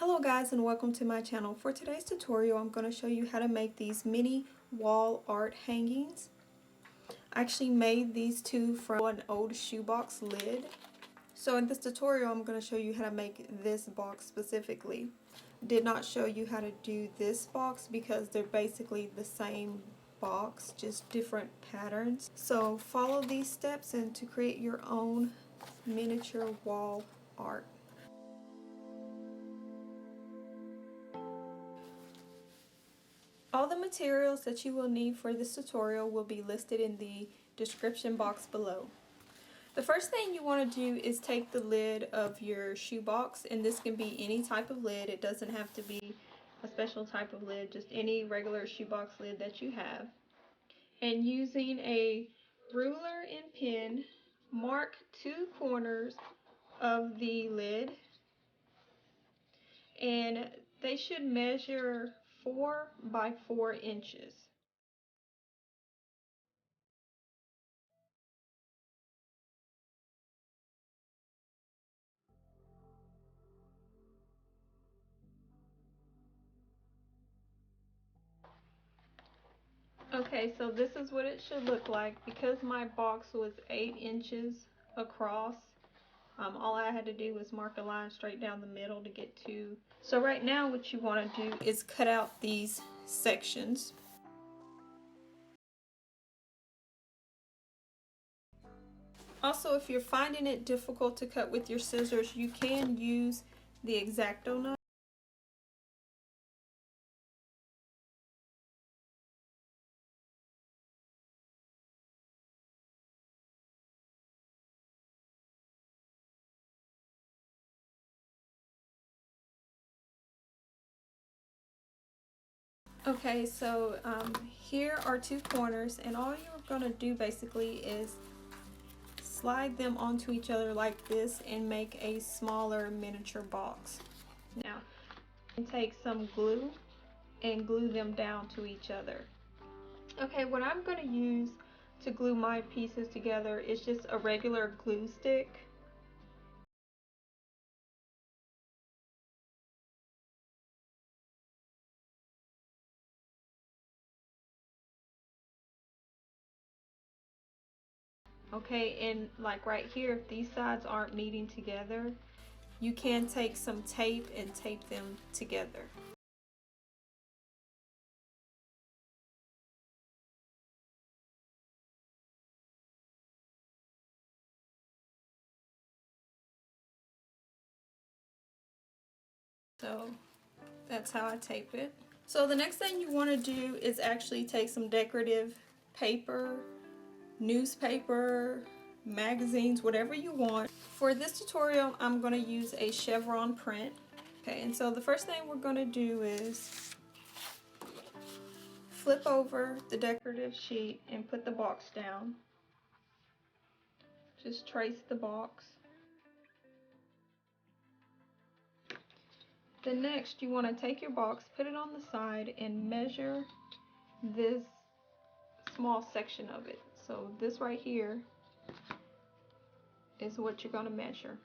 Hello guys and welcome to my channel. For today's tutorial I'm going to show you how to make these mini wall art hangings. I actually made these two from an old shoebox lid. So in this tutorial I'm going to show you how to make this box specifically. Did not show you how to do this box because they're basically the same box, just different patterns. So follow these steps and to create your own miniature wall art. All the materials that you will need for this tutorial will be listed in the description box below. The first thing you want to do is take the lid of your shoebox, and this can be any type of lid. It doesn't have to be a special type of lid, just any regular shoebox lid that you have. And using a ruler and pen, mark two corners of the lid, and they should measure 4 by 4 inches. Okay, so this is what it should look like. Because my box was 8 inches across, all I had to do was mark a line straight down the middle to get to. So right now what you want to do is cut out these sections. Also, if you're finding it difficult to cut with your scissors, you can use the X-ACTO knife. Okay, so here are two corners, and all you're going to do basically is slide them onto each other like this and make a smaller miniature box. Now, take some glue and glue them down to each other. Okay, what I'm going to use to glue my pieces together is just a regular glue stick. Okay, and like right here, if these sides aren't meeting together, you can take some tape and tape them together. So that's how I tape it. So the next thing you want to do is actually take some decorative paper, newspaper, magazines, whatever you want. For this tutorial, I'm going to use a chevron print. Okay, and so the first thing we're going to do is flip over the decorative sheet and put the box down. Just trace the box. Then next, you want to take your box, put it on the side, and measure this small section of it. So this right here is what you're going to measure.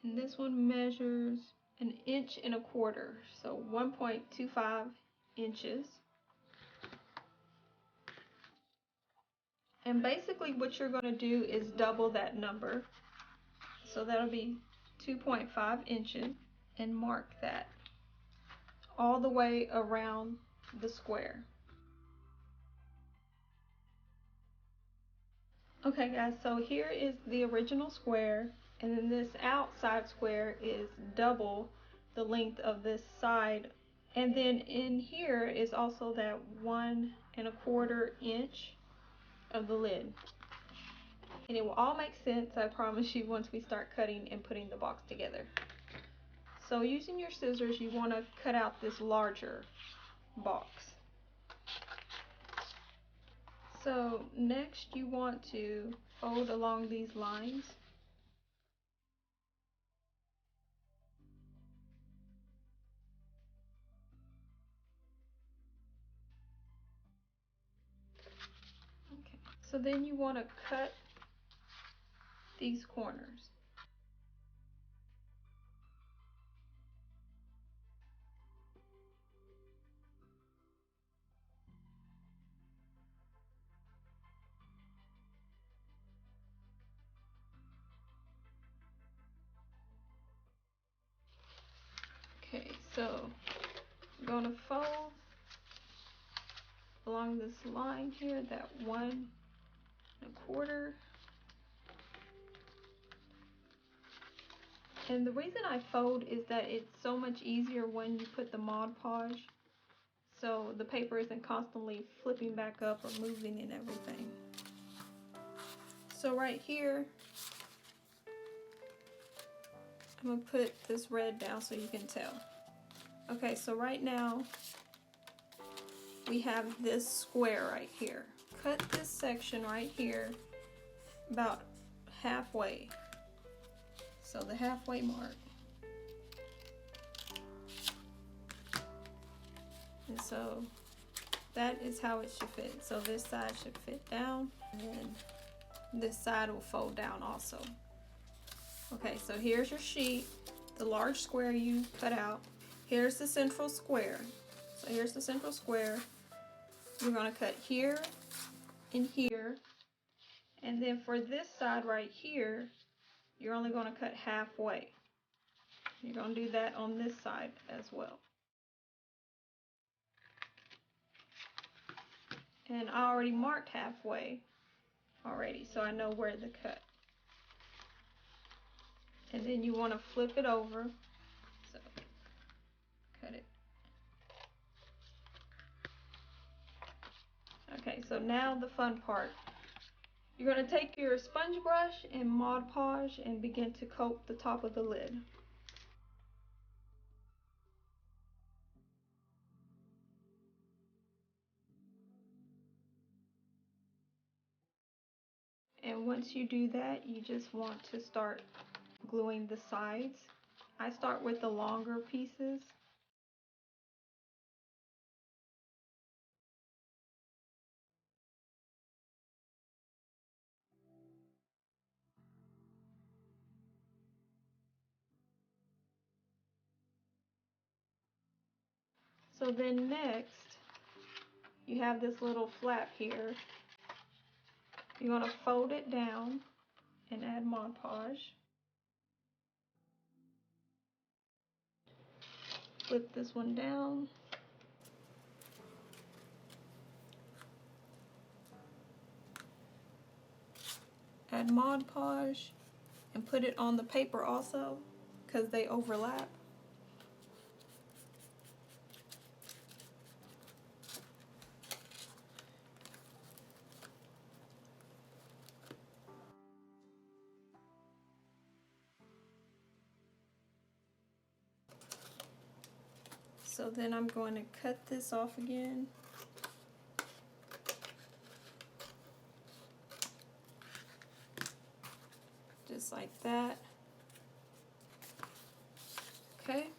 And this one measures 1.25 inches, so 1.25 inches. And basically what you're going to do is double that number. So that'll be 2.5 inches, and mark that all the way around the square. Okay guys, so here is the original square, and then this outside square is double the length of this side. And then in here is also that 1.25 inch of the lid. And it will all make sense, I promise you, once we start cutting and putting the box together. So using your scissors, you want to cut out this larger box. So next you want to fold along these lines. Okay. So then you want to cut these corners. So I'm going to fold along this line here, that 1 1/4. And the reason I fold is that it's so much easier when you put the Mod Podge, so the paper isn't constantly flipping back up or moving and everything. So right here, I'm going to put this red down so you can tell. Okay, so right now we have this square right here. Cut this section right here about halfway. So the halfway mark. And so that is how it should fit. So this side should fit down, and then this side will fold down also. Okay, so here's your sheet, the large square you cut out. Here's the central square. So here's the central square. You're going to cut here and here. And then for this side right here, you're only going to cut halfway. You're going to do that on this side as well. And I already marked halfway already, so I know where to cut. And then you want to flip it over. So cut it. Okay, so now the fun part. You're going to take your sponge brush and Mod Podge and begin to coat the top of the lid. And once you do that, you just want to start gluing the sides. I start with the longer pieces. So then next, you have this little flap here. You're going to fold it down and add Mod Podge. Flip this one down. Add Mod Podge and put it on the paper also, because they overlap. So then I'm going to cut this off again. Just like that. Okay.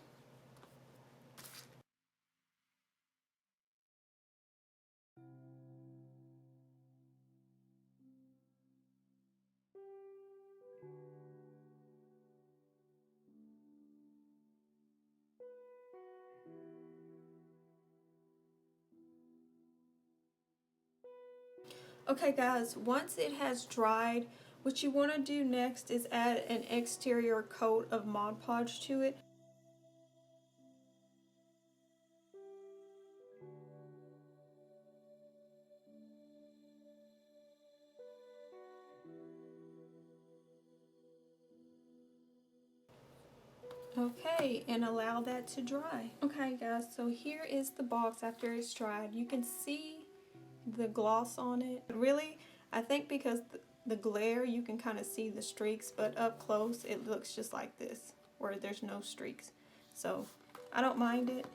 Okay guys, once it has dried, what you want to do next is add an exterior coat of Mod Podge to it. Okay, and allow that to dry. Okay guys, so here is the box after it's dried. You can see the gloss on it. Really, I think because the glare, you can kind of see the streaks, but up close it looks just like this, where there's no streaks. So I don't mind it.